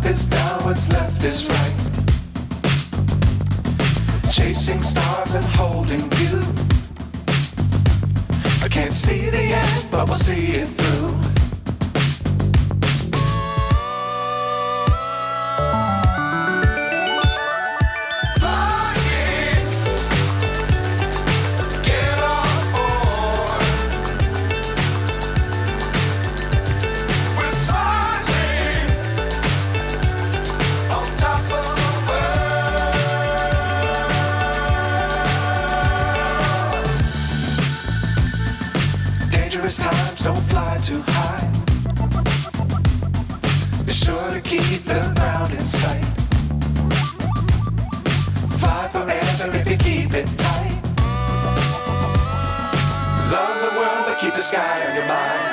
is down, what's left is right. Chasing stars and holding you. I can't see the end, but we'll see it through. Times don't fly too high. Be sure to keep the ground in sight. Fly forever if you keep it tight. Love the world, but keep the sky on your mind.